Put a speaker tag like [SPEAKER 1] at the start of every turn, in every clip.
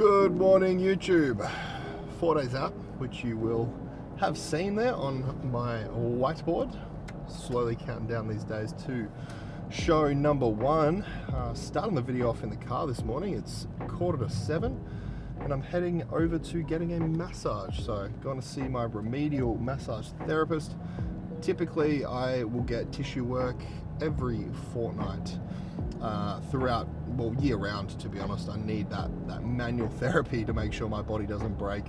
[SPEAKER 1] Good morning, YouTube. 4 days out, which you will have seen there on my whiteboard. Slowly counting down these days to show number one. Starting the video off in the car this morning. It's 6:45 and I'm heading over to getting a massage. So going to see my remedial massage therapist. Typically I will get tissue work every fortnight. Throughout, well, year round, to be honest. I need that manual therapy to make sure my body doesn't break,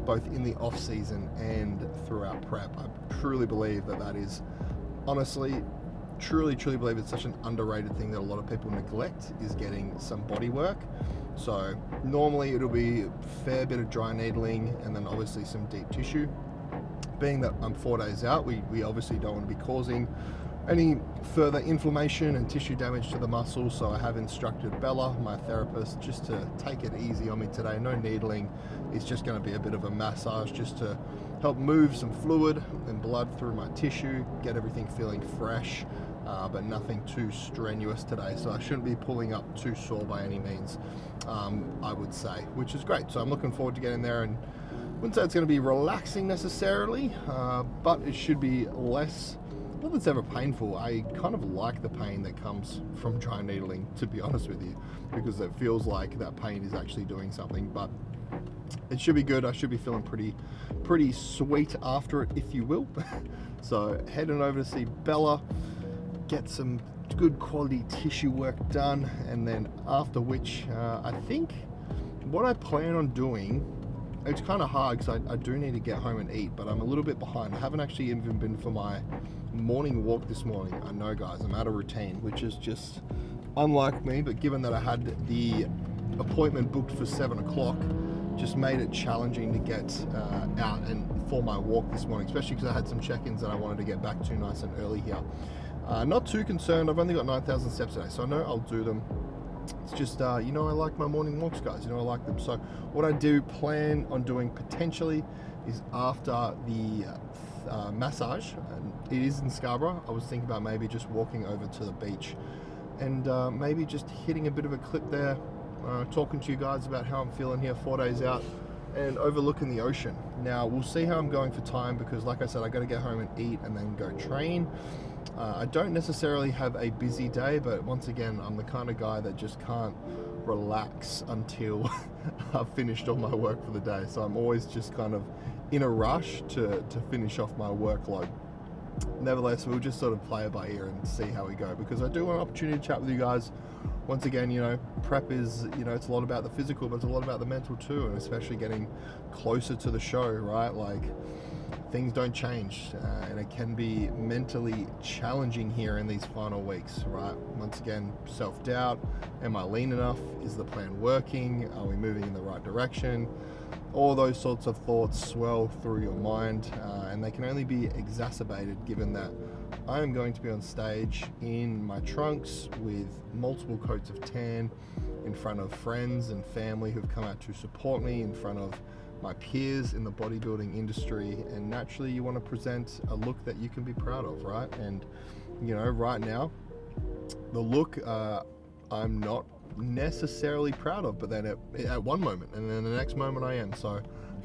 [SPEAKER 1] both in the off season and throughout prep. I truly believe that is, honestly, truly believe it's such an underrated thing that a lot of people neglect, is getting some body work. So normally it'll be a fair bit of dry needling and then obviously some deep tissue. Being that I'm 4 days out, we obviously don't want to be causing any further inflammation and tissue damage to the muscle, so I have instructed Bella, my therapist, just to take it easy on me today. No needling. It's just going to be a bit of a massage just to help move some fluid and blood through my tissue, get everything feeling fresh, but nothing too strenuous today. So I shouldn't be pulling up too sore by any means, I would say, which is great. So I'm looking forward to getting there, and I wouldn't say it's going to be relaxing necessarily, but it should be less. Not that it's ever painful. I kind of like the pain that comes from dry needling, to be honest with you, because it feels like that pain is actually doing something. But it should be good. I should be feeling pretty sweet after it, if you will. So heading over to see Bella, get some good quality tissue work done, and then after which I think what I plan on doing, it's kind of hard because I do need to get home and eat, but I'm a little bit behind. I haven't actually even been for my morning walk this morning. I know, guys, I'm out of routine, which is just unlike me, but given that I had the appointment booked for 7 o'clock, just made it challenging to get out and for my walk this morning, especially because I had some check-ins that I wanted to get back to nice and early here. Not too concerned. I've only got 9,000 steps today, so I know I'll do them. It's just, I like my morning walks, guys. I like them. So what I do plan on doing potentially is after the massage, and it is in Scarborough, I was thinking about maybe just walking over to the beach and maybe just hitting a bit of a clip there, talking to you guys about how I'm feeling here 4 days out and overlooking the ocean. Now, we'll see how I'm going for time because, like I said, I got to get home and eat and then go train. I don't necessarily have a busy day, but once again, I'm the kind of guy that just can't relax until I've finished all my work for the day. So I'm always just kind of in a rush to finish off my workload. Nevertheless, we'll just sort of play it by ear and see how we go, because I do want an opportunity to chat with you guys. Once again, prep is, it's a lot about the physical, but it's a lot about the mental too, and especially getting closer to the show, right? Like, things don't change, and it can be mentally challenging here in these final weeks, right? Once again, self-doubt. Am I lean enough? Is the plan working? Are we moving in the right direction? All those sorts of thoughts swell through your mind, and they can only be exacerbated given that I am going to be on stage in my trunks with multiple coats of tan, in front of friends and family who've come out to support me, in front of my peers in the bodybuilding industry, and naturally you want to present a look that you can be proud of, right? And right now the look I'm not necessarily proud of, but then at one moment, and then the next moment I am. So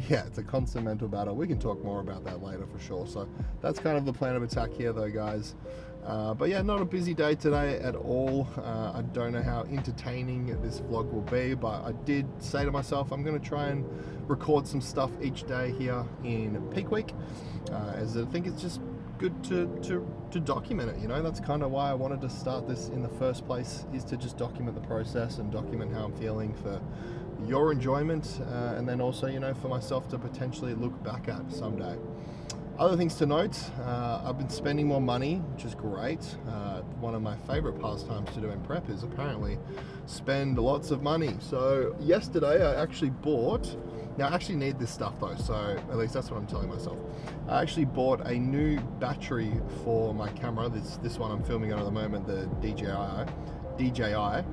[SPEAKER 1] yeah, it's a constant mental battle. We can talk more about that later for sure. So that's kind of the plan of attack here though, guys. But yeah, not a busy day today at all. I don't know how entertaining this vlog will be, but I did say to myself I'm going to try and record some stuff each day here in peak week, as I think it's just good to document it. That's kind of why I wanted to start this in the first place, is to just document the process and document how I'm feeling for your enjoyment, and then also for myself to potentially look back at someday. Other things to note, I've been spending more money, which is great. One of my favorite pastimes to do in prep is apparently spend lots of money. So yesterday I actually bought, now I actually need this stuff though, so at least that's what I'm telling myself. I actually bought a new battery for my camera, this one I'm filming on at the moment, the DJI.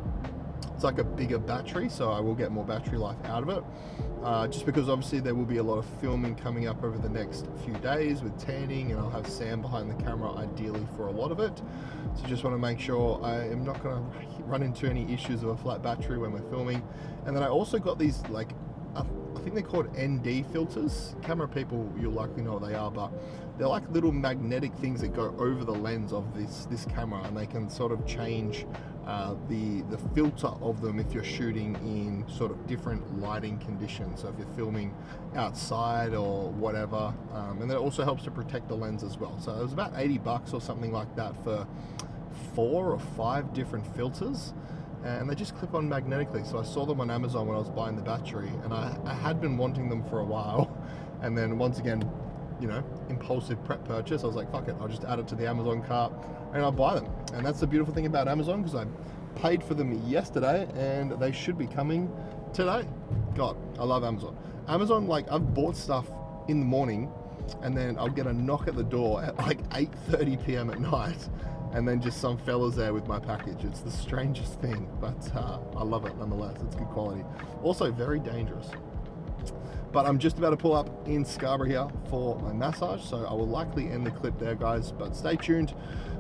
[SPEAKER 1] It's like a bigger battery, so I will get more battery life out of it. Just because obviously there will be a lot of filming coming up over the next few days with tanning, and I'll have Sam behind the camera ideally for a lot of it. So just want to make sure I am not going to run into any issues of a flat battery when we're filming. And then I also got these like I think they're called ND filters. Camera people, you'll likely know what they are, but they're like little magnetic things that go over the lens of this camera, and they can sort of change the filter of them if you're shooting in sort of different lighting conditions. So if you're filming outside or whatever, and that also helps to protect the lens as well. So it was about $80 or something like that for 4 or 5 different filters, and they just clip on magnetically. So I saw them on Amazon when I was buying the battery, and I had been wanting them for a while, and then once again, you know, impulsive prep purchase, I was like, fuck it, I'll just add it to the Amazon cart and I'll buy them. And that's the beautiful thing about Amazon, because I paid for them yesterday and they should be coming today. God, I love Amazon. Amazon, like, I've bought stuff in the morning and then I'll get a knock at the door at like 8:30 p.m. at night, and then just some fellas there with my package. It's the strangest thing, but I love it nonetheless. It's good quality. Also very dangerous. But I'm just about to pull up in Scarborough here for my massage, so I will likely end the clip there, guys, but stay tuned.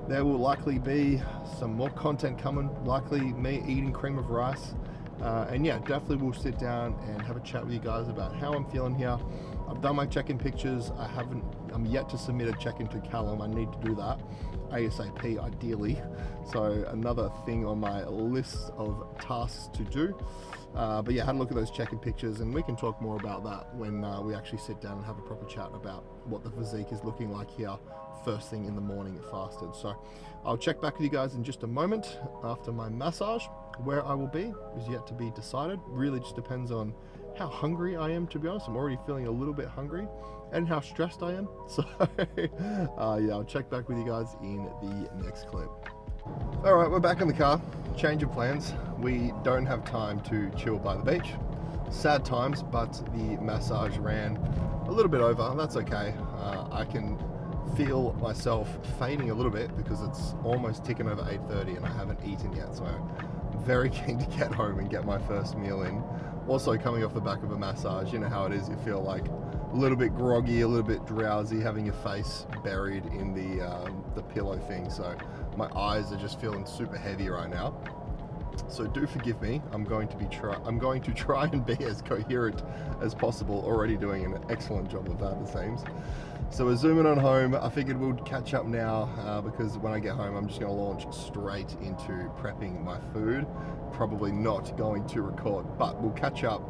[SPEAKER 1] There will likely be some more content coming, likely me eating cream of rice, and yeah, definitely we'll sit down and have a chat with you guys about how I'm feeling here. I've done my check-in pictures. I'm yet to submit a check-in to Callum. I need to do that ASAP ideally, so another thing on my list of tasks to do. But yeah, had a look at those check-in pictures, and we can talk more about that when we actually sit down and have a proper chat about what the physique is looking like here first thing in the morning at fasted. So I'll check back with you guys in just a moment after my massage. Where I will be is yet to be decided. Really just depends on how hungry I am, to be honest. I'm already feeling a little bit hungry, and how stressed I am. So yeah, I'll check back with you guys in the next clip. All right, we're back in the car. Change of plans. We don't have time to chill by the beach. Sad times, but the massage ran a little bit over. That's okay. I can feel myself fading a little bit because it's almost ticking over 8:30 and I haven't eaten yet. So I'm very keen to get home and get my first meal in. Also coming off the back of a massage, you know how it is. You feel like a little bit groggy, a little bit drowsy, having your face buried in the pillow thing. So my eyes are just feeling super heavy right now. So do forgive me. I'm going to try and be as coherent as possible. Already doing an excellent job of that, it seems. So we're zooming on home. I figured we'll catch up now because when I get home, I'm just going to launch straight into prepping my food. Probably not going to record, but we'll catch up,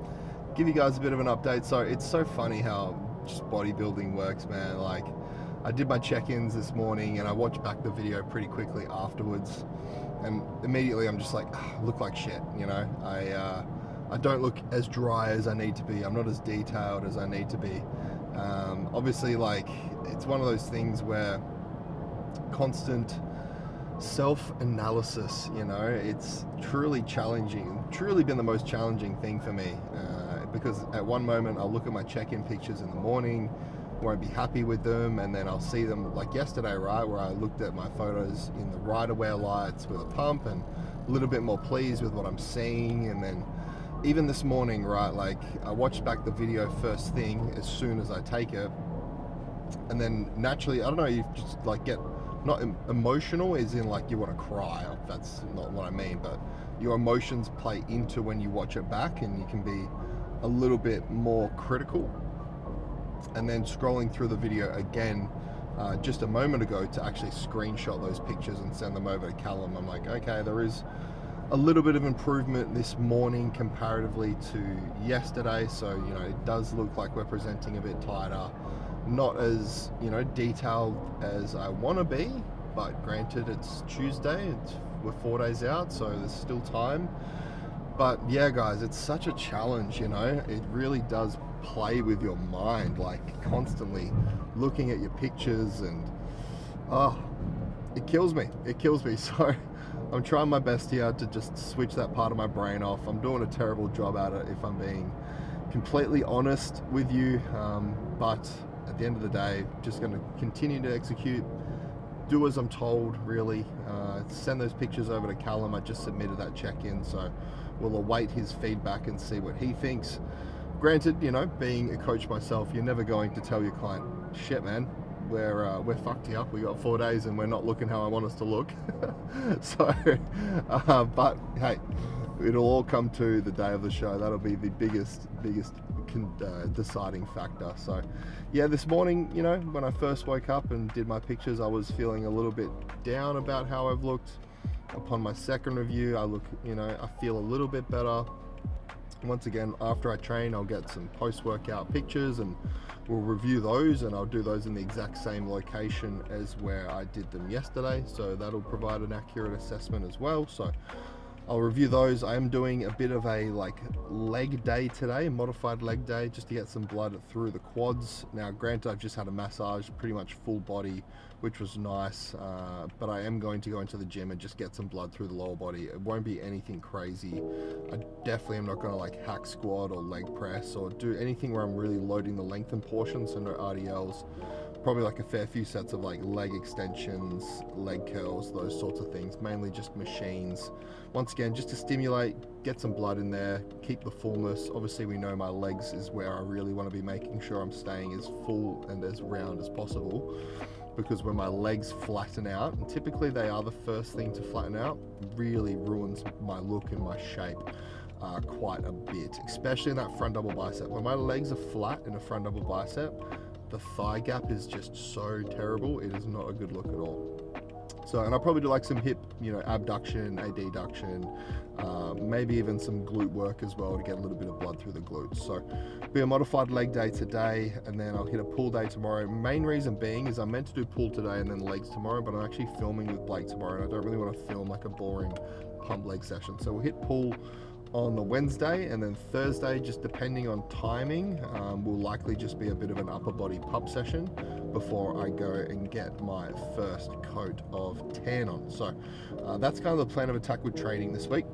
[SPEAKER 1] give you guys a bit of an update. So it's so funny how just bodybuilding works, man. Like, I did my check-ins this morning and I watched back the video pretty quickly afterwards, and immediately I'm just like, I look like shit, you know. I don't look as dry as I need to be. I'm not as detailed as I need to be. Obviously, like, it's one of those things where constant self-analysis, you know, it's truly challenging, truly been the most challenging thing for me, because at one moment I'll look at my check-in pictures in the morning, won't be happy with them, and then I'll see them like yesterday, right, where I looked at my photos in the rider-wear lights with a pump and a little bit more pleased with what I'm seeing. And then even this morning, right, like, I watched back the video first thing as soon as I take it, and then naturally, I don't know, you just like get not emotional as in like you want to cry. That's not what I mean, but your emotions play into when you watch it back, and you can be a little bit more critical. And then scrolling through the video again just a moment ago to actually screenshot those pictures and send them over to Callum, I'm like, okay, there is a little bit of improvement this morning comparatively to yesterday. So, you know, it does look like we're presenting a bit tighter, not as, you know, detailed as I want to be, but granted, it's Tuesday, we're 4 days out, so there's still time. But yeah, guys, it's such a challenge, you know. It really does play with your mind, like constantly looking at your pictures, and it kills me. So I'm trying my best here to just switch that part of my brain off. I'm doing a terrible job at it, if I'm being completely honest with you, but at the end of the day, just going to continue to execute, do as I'm told, really. Send those pictures over to Callum. I just submitted that check-in, so we'll await his feedback and see what he thinks. Granted, you know, being a coach myself, you're never going to tell your client, shit, man, we're fucked here. We got 4 days and we're not looking how I want us to look. So, but hey, it'll all come to the day of the show. That'll be the biggest deciding factor. So yeah, this morning, you know, when I first woke up and did my pictures, I was feeling a little bit down about how I've looked. Upon my second review, I feel a little bit better. Once again, after I train, I'll get some post-workout pictures and we'll review those, and I'll do those in the exact same location as where I did them yesterday, so that'll provide an accurate assessment as well. So I'll review those. I am doing a bit of a leg day today, a modified leg day, just to get some blood through the quads. Now granted, I've just had a massage, pretty much full body, which was nice, but I am going to go into the gym and just get some blood through the lower body. It won't be anything crazy. I definitely am not going to hack squat or leg press or do anything where I'm really loading the lengthened portions, so no RDLs. Probably a fair few sets of leg extensions, leg curls, those sorts of things, mainly just machines. Once again, just to stimulate, get some blood in there, keep the fullness. Obviously we know my legs is where I really want to be making sure I'm staying as full and as round as possible, because when my legs flatten out, and typically they are the first thing to flatten out, really ruins my look and my shape quite a bit, especially in that front double bicep. When my legs are flat in a front double bicep, the thigh gap is just so terrible. It is not a good look at all. So, and I'll probably do some hip, abduction, adduction, maybe even some glute work as well to get a little bit of blood through the glutes. So be a modified leg day today, and then I'll hit a pull day tomorrow. Main reason being is I'm meant to do pull today and then legs tomorrow, but I'm actually filming with Blake tomorrow, and I don't really want to film a boring pump leg session. So we'll hit pull on the Wednesday, and then Thursday, just depending on timing, will likely just be a bit of an upper body pump session before I go and get my first coat of tan on. So that's kind of the plan of attack with training this week.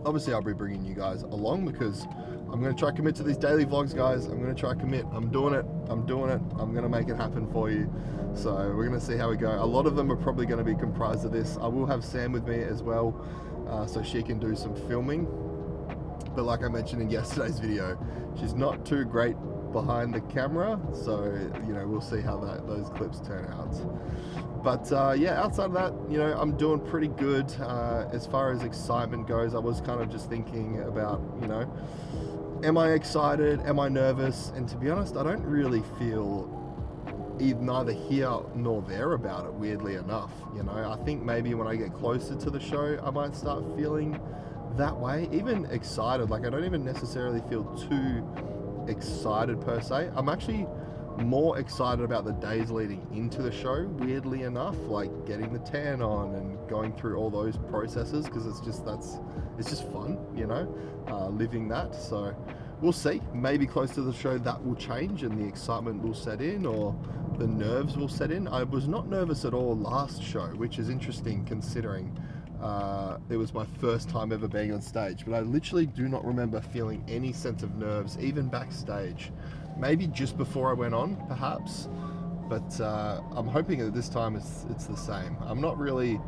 [SPEAKER 1] Obviously I'll be bringing you guys along because I'm going to try to commit to these daily vlogs, guys. I'm going to try to commit. I'm doing it. I'm going to make it happen for you. So we're going to see how we go. A lot of them are probably going to be comprised of this. I will have Sam with me as well, so she can do some filming. But like I mentioned in yesterday's video, she's not too great behind the camera, so we'll see how those clips turn out. But yeah, outside of that, I'm doing pretty good. As far as excitement goes, I was kind of just thinking about, am I excited? Am I nervous? And to be honest, I don't really feel neither here nor there about it, weirdly enough. I think maybe when I get closer to the show, I might start feeling that way. Even excited, I don't even necessarily feel too excited per se. I'm actually more excited about the days leading into the show, weirdly enough, getting the tan on and going through all those processes, because it's just fun, living that. So we'll see. Maybe close to the show that will change and the excitement will set in, or the nerves will set in. I was not nervous at all last show, which is interesting considering it was my first time ever being on stage, but I literally do not remember feeling any sense of nerves, even backstage. Maybe just before I went on, perhaps, but I'm hoping that this time it's the same. I'm not really,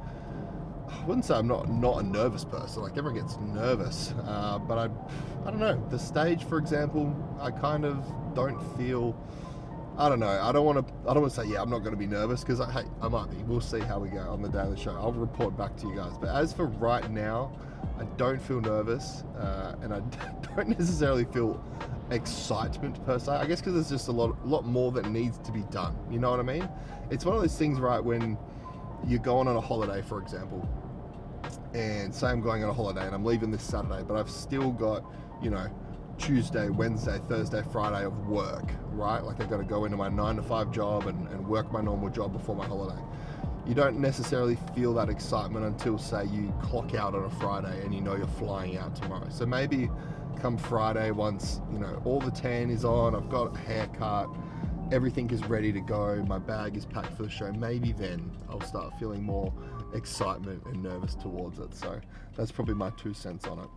[SPEAKER 1] I wouldn't say I'm not a nervous person. Everyone gets nervous, but I don't know. The stage, for example, I kind of don't feel. I don't know. I don't want to say, yeah, I'm not going to be nervous, because I might be. We'll see how we go on the day of the show. I'll report back to you guys. But as for right now, I don't feel nervous, and I don't necessarily feel excitement per se. I guess because there's just a lot more that needs to be done. You know what I mean? It's one of those things, right, when you're going on a holiday, for example, and say I'm going on a holiday and I'm leaving this Saturday, but I've still got, Tuesday, Wednesday, Thursday, Friday of work, right? I've got to go into my 9-to-5 job and work my normal job before my holiday. You don't necessarily feel that excitement until, say, you clock out on a Friday and you're flying out tomorrow. So maybe come Friday, once, all the tan is on, I've got a haircut, everything is ready to go, my bag is packed for the show, maybe then I'll start feeling more excitement and nervous towards it. So that's probably my 2 cents on it.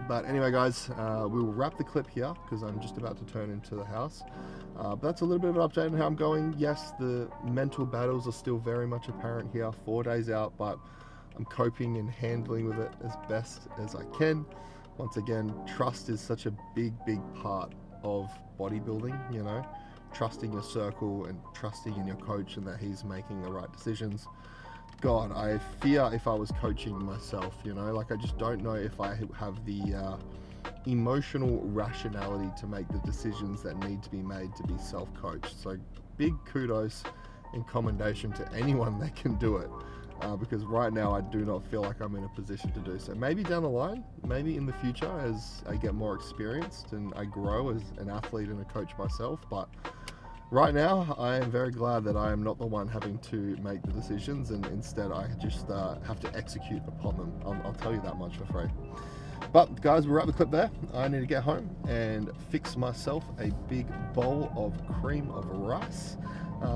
[SPEAKER 1] But anyway, guys, we will wrap the clip here because I'm just about to turn into the house. But that's a little bit of an update on how I'm going. Yes, the mental battles are still very much apparent here, 4 days out, but I'm coping and handling with it as best as I can. Once again, trust is such a big part of bodybuilding, trusting your circle and trusting in your coach and that he's making the right decisions. God, I fear if I was coaching myself, I just don't know if I have the emotional rationality to make the decisions that need to be made to be self-coached. So big kudos and commendation to anyone that can do it. Because right now I do not feel like I'm in a position to do so. Maybe down the line, maybe in the future as I get more experienced and I grow as an athlete and a coach myself. But right now, I am very glad that I am not the one having to make the decisions, and instead I just have to execute upon them. I'll tell you that much for free. But guys, we're at the clip there. I need to get home and fix myself a big bowl of cream of rice.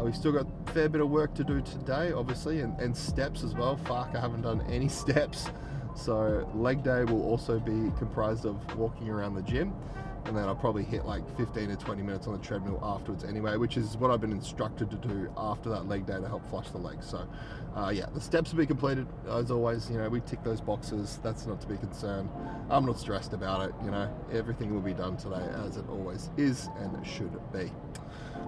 [SPEAKER 1] We've still got a fair bit of work to do today, obviously, and steps as well. Fuck, I haven't done any steps. So leg day will also be comprised of walking around the gym, and then I'll probably hit like 15 to 20 minutes on the treadmill afterwards anyway, which is what I've been instructed to do after that leg day to help flush the legs. So yeah, the steps will be completed. As always, you know, we tick those boxes. That's not to be concerned. I'm not stressed about it. You know, everything will be done today as it always is and should be.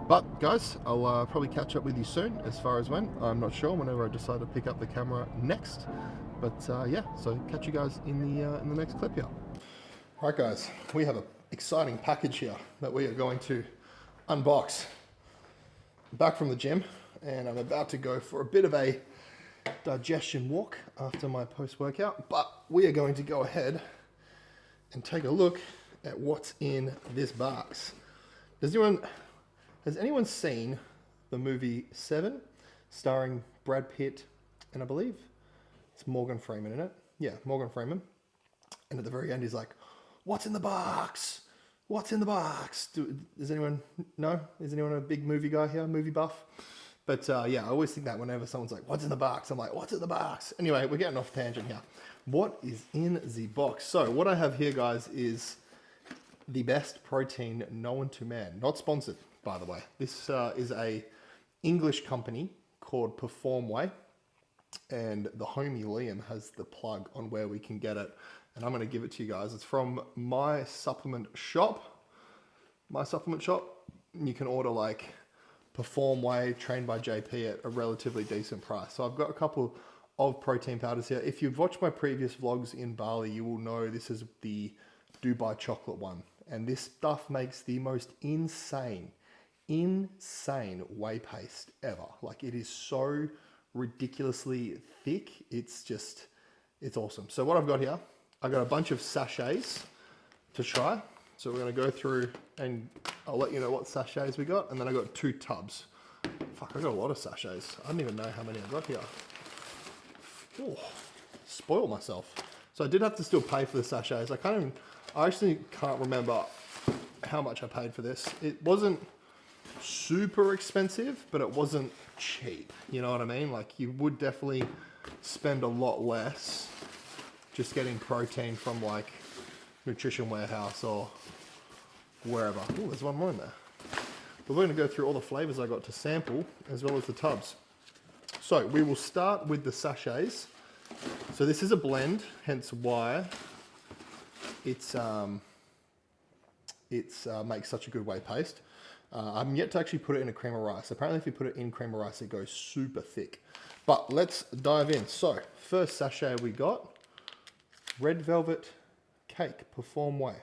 [SPEAKER 1] But guys, I'll probably catch up with you soon. As far as when, I'm not sure, whenever I decide to pick up the camera next. But yeah, so catch you guys in the next clip here. All right guys, we have an exciting package here that we are going to unbox. I'm back from the gym and I'm about to go for a bit of a digestion walk after my post-workout, but we are going to go ahead and take a look at what's in this box. Has anyone seen the movie Seven, starring Brad Pitt and I believe it's Morgan Freeman in it? Yeah, Morgan Freeman. And at the very end, he's like, "What's in the box? What's in the box?" Does anyone know? Is anyone a big movie guy here, movie buff? But yeah, I always think that whenever someone's like, "What's in the box?" I'm like, "What's in the box?" Anyway, we're getting off tangent here. What is in the box? So what I have here, guys, is the best protein known to man. Not sponsored, by the way. This is a English company called Perform Whey, and the homie Liam has the plug on where we can get it, and I'm going to give it to you guys. It's from My Supplement Shop. My Supplement Shop. You can order like Perform Whey trained by JP at a relatively decent price. So I've got a couple of protein powders here. If you've watched my previous vlogs in Bali, you will know this is the Dubai chocolate one. And this stuff makes the most insane whey paste ever. Like, it is so ridiculously thick. It's awesome. So what I've got here, I've got a bunch of sachets to try. So we're gonna go through and I'll let you know what sachets we got. And then I got 2 tubs. Fuck, I got a lot of sachets. I don't even know how many I got here. Oh, spoiled myself. So I did have to still pay for the sachets. I actually can't remember how much I paid for this. It wasn't super expensive, but it wasn't cheap. You know what I mean? Like, you would definitely spend a lot less just getting protein from like Nutrition Warehouse or wherever. Oh, there's one more in there. But we're going to go through all the flavors I got to sample as well as the tubs. So we will start with the sachets. So this is a blend, hence why it's makes such a good whey paste. I'm yet to actually put it in a cream of rice. Apparently if you put it in cream of rice, it goes super thick. But let's dive in. So first sachet we got, Red Velvet Cake, Perform Whey.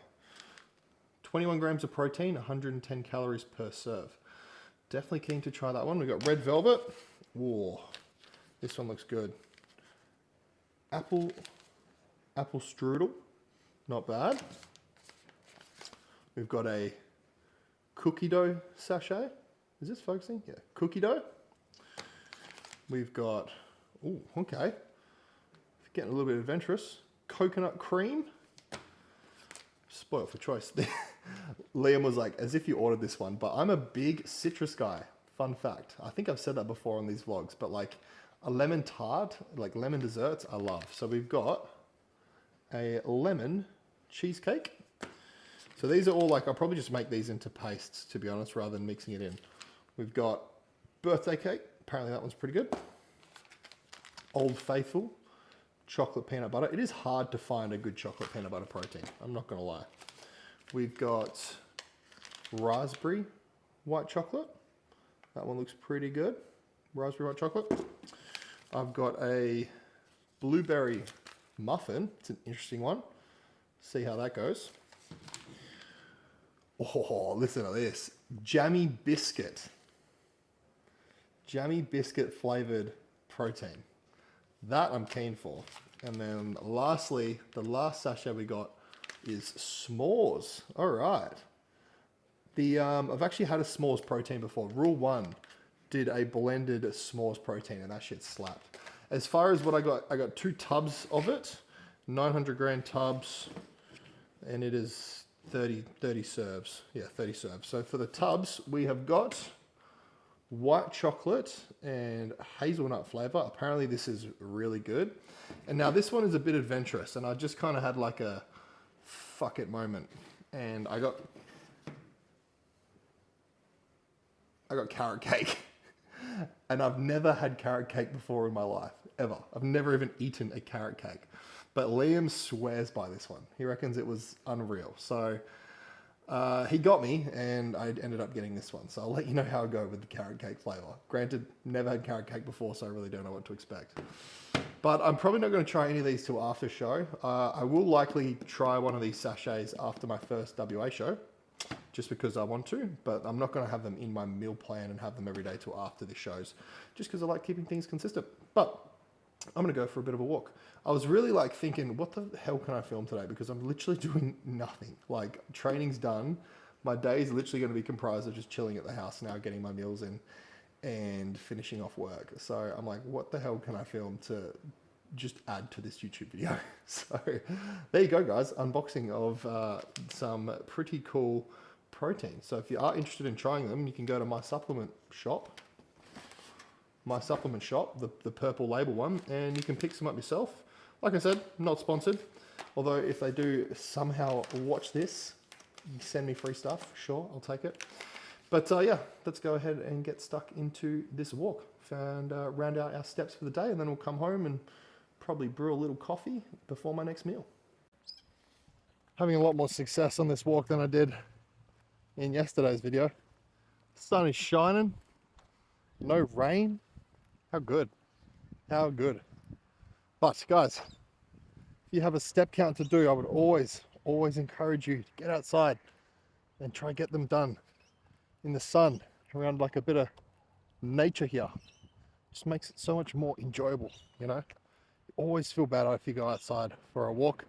[SPEAKER 1] 21 grams of protein, 110 calories per serve. Definitely keen to try that one. We got Red Velvet. Whoa, this one looks good. Apple strudel, not bad. We've got a cookie dough sachet. Is this focusing? Yeah, cookie dough. We've got, oh, okay. Getting a little bit adventurous. Coconut cream. Spoiled for choice. Liam was like, as if you ordered this one, but I'm a big citrus guy. Fun fact. I think I've said that before on these vlogs, but like a lemon tart, like lemon desserts, I love. So we've got a lemon cheesecake. So these are all like, I'll probably just make these into pastes, to be honest, rather than mixing it in. We've got birthday cake. Apparently that one's pretty good. Old Faithful chocolate peanut butter. It is hard to find a good chocolate peanut butter protein. I'm not going to lie. We've got raspberry white chocolate. That one looks pretty good. Raspberry white chocolate. I've got a blueberry muffin. It's an interesting one. See how that goes. Oh, listen to this. Jammy biscuit. Jammy biscuit flavored protein. That I'm keen for. And then lastly, the last sachet we got is s'mores. All right. I've actually had a s'mores protein before. Rule 1 did a blended s'mores protein, and that shit slapped. As far as what I got 2 tubs of it, 900 gram tubs, and it is 30 serves. Yeah, 30 serves. So for the tubs, we have got white chocolate and hazelnut flavor. Apparently this is really good. And now this one is a bit adventurous, and I just kind of had like a fuck it moment. And I got carrot cake. And I've never had carrot cake before in my life, ever. I've never even eaten a carrot cake. But Liam swears by this one. He reckons it was unreal. So he got me, and I ended up getting this one. So I'll let you know how I go with the carrot cake flavor. Granted, never had carrot cake before, so I really don't know what to expect. But I'm probably not going to try any of these till after show. I will likely try one of these sachets after my first WA show, just because I want to, but I'm not going to have them in my meal plan and have them every day till after the shows, just because I like keeping things consistent. But I'm going to go for a bit of a walk. I was really like thinking, what the hell can I film today? Because I'm literally doing nothing. Like, training's done. My day is literally going to be comprised of just chilling at the house now, getting my meals in and finishing off work. So I'm like, what the hell can I film to just add to this YouTube video? So there you go, guys. Unboxing of some pretty cool protein. So if you are interested in trying them, you can go to my supplement shop, the purple label one, and you can pick some up yourself. Like I said, not sponsored. Although if they do somehow watch this, you send me free stuff, sure, I'll take it. But yeah, let's go ahead and get stuck into this walk and round out our steps for the day, and then we'll come home and probably brew a little coffee before my next meal. Having a lot more success on this walk than I did in yesterday's video. The sun is shining, no rain. How good, how good. But guys, if you have a step count to do, I would always encourage you to get outside and try get them done in the sun, around like a bit of nature here. Just makes it so much more enjoyable, you know? You always feel better if you go outside for a walk,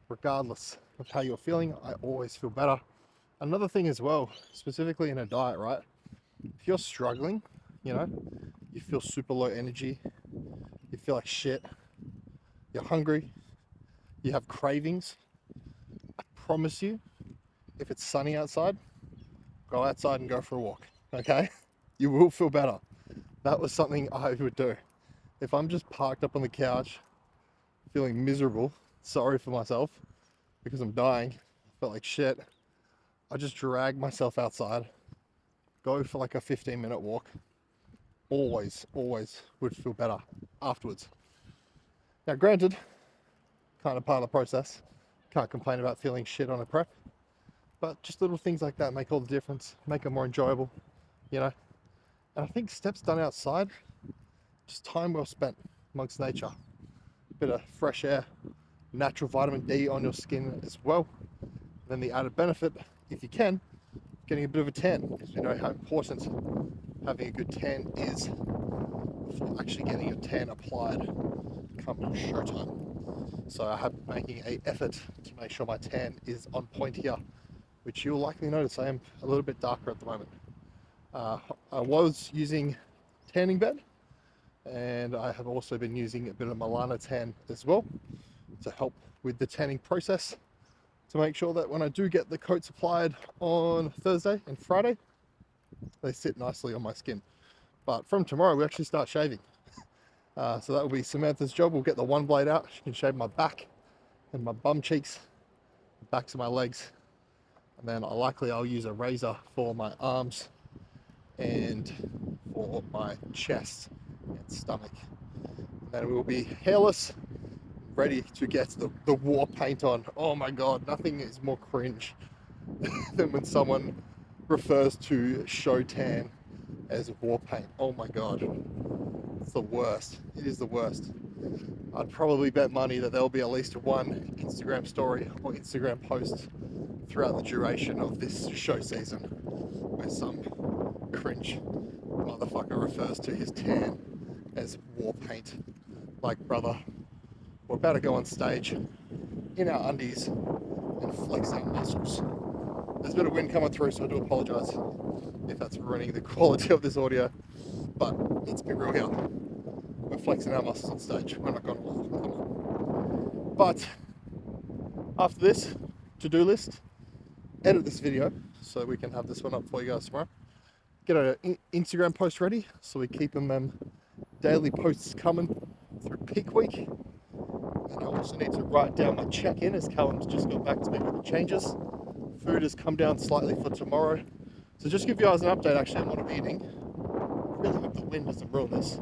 [SPEAKER 1] regardless of how you're feeling. I always feel better. Another thing as well, specifically in a diet, right? If you're struggling, you know, you feel super low energy, you feel like shit, you're hungry, you have cravings, I promise you, if it's sunny outside, go outside and go for a walk, okay? You will feel better. That was something I would do. If I'm just parked up on the couch, feeling miserable, sorry for myself, because I'm dying, I felt like shit, I just drag myself outside, go for like a 15-minute walk. Always would feel better afterwards. Now granted, kind of part of the process, can't complain about feeling shit on a prep, but just little things like that make all the difference, make it more enjoyable, you know? And I think steps done outside, just time well spent amongst nature. A bit of fresh air, natural vitamin D on your skin as well. And then the added benefit, if you can, getting a bit of a tan, because you know how important having a good tan is before actually getting your tan applied come showtime. So I have been making an effort to make sure my tan is on point here, which you'll likely notice I am a little bit darker at the moment. I was using tanning bed, and I have also been using a bit of Milana tan as well to help with the tanning process, to make sure that when I do get the coats applied on Thursday and Friday, they sit nicely on my skin. But from tomorrow we actually start shaving. So that will be Samantha's job. We'll get the one blade out. She can shave my back and my bum cheeks, the backs of my legs. And then I'll use a razor for my arms and for my chest and stomach. And then we'll be hairless, ready to get the war paint on. Oh my God, nothing is more cringe than when someone refers to show tan as war paint. Oh my God, it's the worst. It is the worst. I'd probably bet money that there'll be at least one Instagram story or Instagram post throughout the duration of this show season, where some cringe motherfucker refers to his tan as war paint. Like, brother, we're about to go on stage in our undies and flex our muscles. There's a bit of wind coming through, so I do apologise if that's ruining the quality of this audio, but let's be real here. We're flexing our muscles on stage. We're not going to lie. Come on. But after this to-do list, edit this video so we can have this one up for you guys tomorrow. Get an Instagram post ready so we keep them daily posts coming through peak week. And I also need to write down my check-in as Callum's just got back to me with the changes. Food has come down slightly for tomorrow. So just give you guys an update actually on what I'm eating. I really hope the wind doesn't ruin this.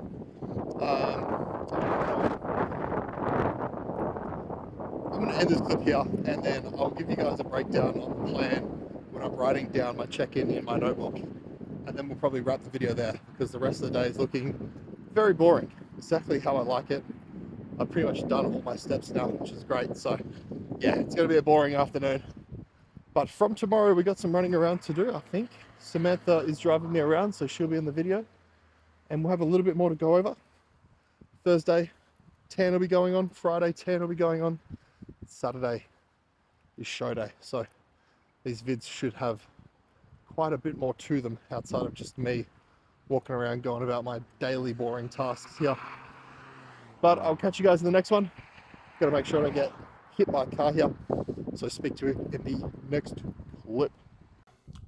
[SPEAKER 1] I'm going to end this clip here and then I'll give you guys a breakdown on the plan when I'm writing down my check-in in my notebook. And then we'll probably wrap the video there because the rest of the day is looking very boring. Exactly how I like it. I've pretty much done all my steps now, which is great. So yeah, it's going to be a boring afternoon. But from tomorrow, we got some running around to do, I think. Samantha is driving me around, so she'll be in the video. And we'll have a little bit more to go over. Thursday, tan will be going on. Friday, tan will be going on. Saturday is show day. So these vids should have quite a bit more to them outside of just me walking around going about my daily boring tasks here. But I'll catch you guys in the next one. Gotta make sure I don't get hit by a car here. So speak to you in the next clip.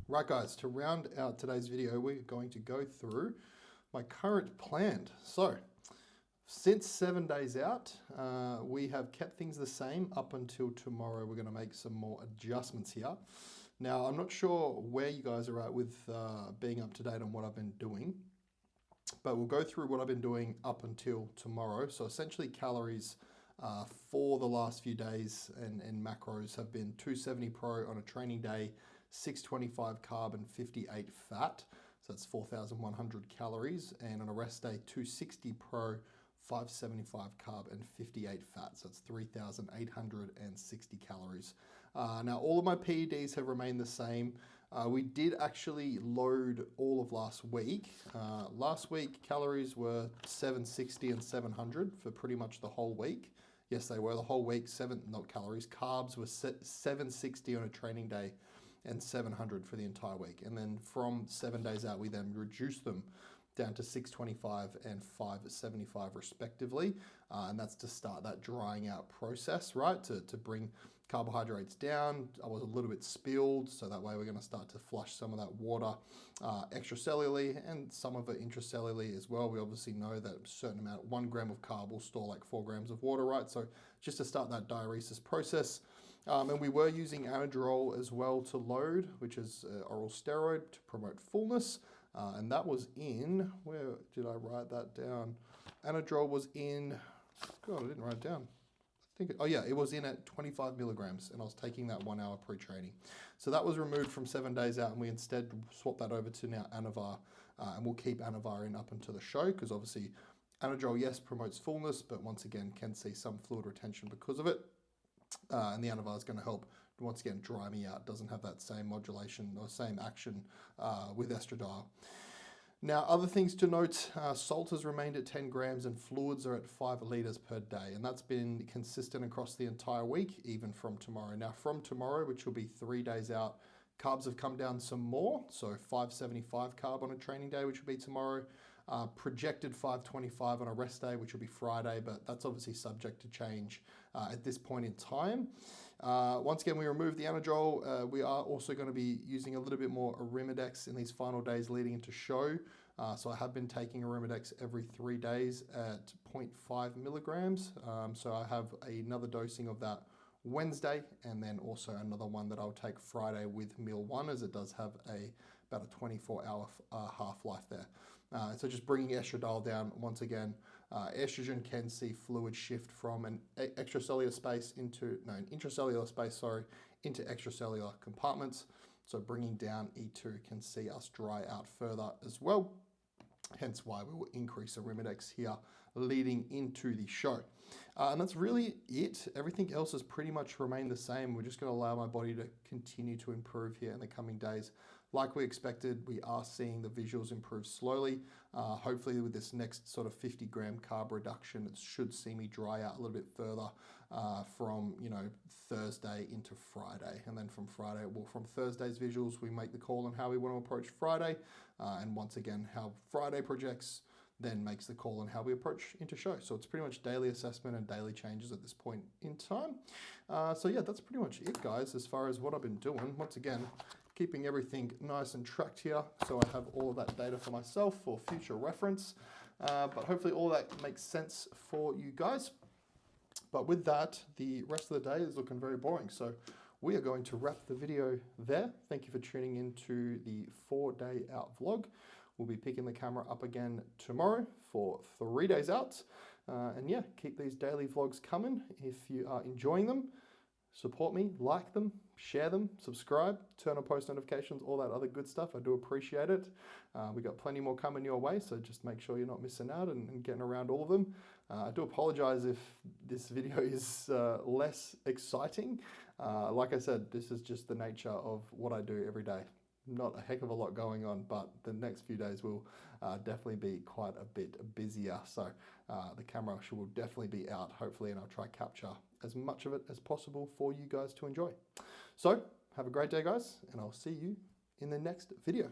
[SPEAKER 1] Right guys, to round out today's video, we're going to go through my current plan. So since 7 days out, we have kept things the same up until tomorrow. We're gonna make some more adjustments here. Now, I'm not sure where you guys are at with being up to date on what I've been doing, but we'll go through what I've been doing up until tomorrow. So essentially calories for the last few days and macros have been 270 pro on a training day, 625 carb and 58 fat. So that's 4,100 calories. And on a rest day, 260 pro, 575 carb and 58 fat. So that's 3,860 calories. Now all of my PEDs have remained the same. We did actually load all of last week. Last week calories were 760 and 700 for pretty much the whole week. Yes, they were the whole week. Carbs were 760 on a training day and 700 for the entire week. And then from 7 days out, we then reduced them down to 625 and 575 respectively. And that's to start that drying out process, right? To bring carbohydrates down. I was a little bit spilled, so that way we're going to start to flush some of that water extracellularly and some of it intracellularly as well. We obviously know that a certain amount, 1 gram of carb will store like 4 grams of water, right? So just to start that diuresis process. And we were using anadrol as well to load, which is oral steroid to promote fullness. And that was in, where did I write that down? Anadrol was in, God, I didn't write it down. It was in at 25 milligrams and I was taking that 1 hour pre-training. So that was removed from 7 days out and we instead swapped that over to now Anavar and we'll keep Anavar in up until the show because obviously anadrol, yes, promotes fullness, but once again can see some fluid retention because of it. And the Anavar is going to help once again dry me out. Doesn't have that same modulation or same action with estradiol. Now, other things to note, salt has remained at 10 grams and fluids are at 5 liters per day. And that's been consistent across the entire week, even from tomorrow. Now, from tomorrow, which will be 3 days out, carbs have come down some more. So 575 carb on a training day, which will be tomorrow. Projected 525 on a rest day, which will be Friday, but that's obviously subject to change at this point in time. Once again, we removed the anadrol. We are also going to be using a little bit more Arimidex in these final days leading into show. So I have been taking Arimidex every 3 days at 0.5 milligrams. So I have another dosing of that Wednesday and then also another one that I'll take Friday with meal 1 as it does have about a 24-hour half-life there. So just bringing estradiol down once again. Estrogen can see fluid shift from an intracellular space into extracellular compartments. So bringing down E2 can see us dry out further as well. Hence why we will increase the Arimidex here leading into the show. And that's really it. Everything else has pretty much remained the same. We're just going to allow my body to continue to improve here in the coming days. Like we expected, we are seeing the visuals improve slowly. Hopefully with this next sort of 50-gram carb reduction, it should see me dry out a little bit further from, you know, Thursday into Friday. And then from Friday, well, from Thursday's visuals, we make the call on how we want to approach Friday. And once again, how Friday projects then makes the call on how we approach into show. So it's pretty much daily assessment and daily changes at this point in time. So yeah, that's pretty much it, guys, as far as what I've been doing. Once again, keeping everything nice and tracked here, so I have all of that data for myself for future reference. But hopefully all that makes sense for you guys. But with that, the rest of the day is looking very boring. So we are going to wrap the video there. Thank you for tuning into the 4-day out vlog. We'll be picking the camera up again tomorrow for 3 days out. And yeah, keep these daily vlogs coming. If you are enjoying them, support me, like them, share them, subscribe, turn on post notifications, all that other good stuff. I do appreciate it. We got plenty more coming your way, so just make sure you're not missing out and getting around all of them. I do apologize if this video is less exciting. Like I said, this is just the nature of what I do every day. Not a heck of a lot going on, but the next few days will definitely be quite a bit busier. So the camera will definitely be out, hopefully, and I'll try capture as much of it as possible for you guys to enjoy. So have a great day, guys, and I'll see you in the next video.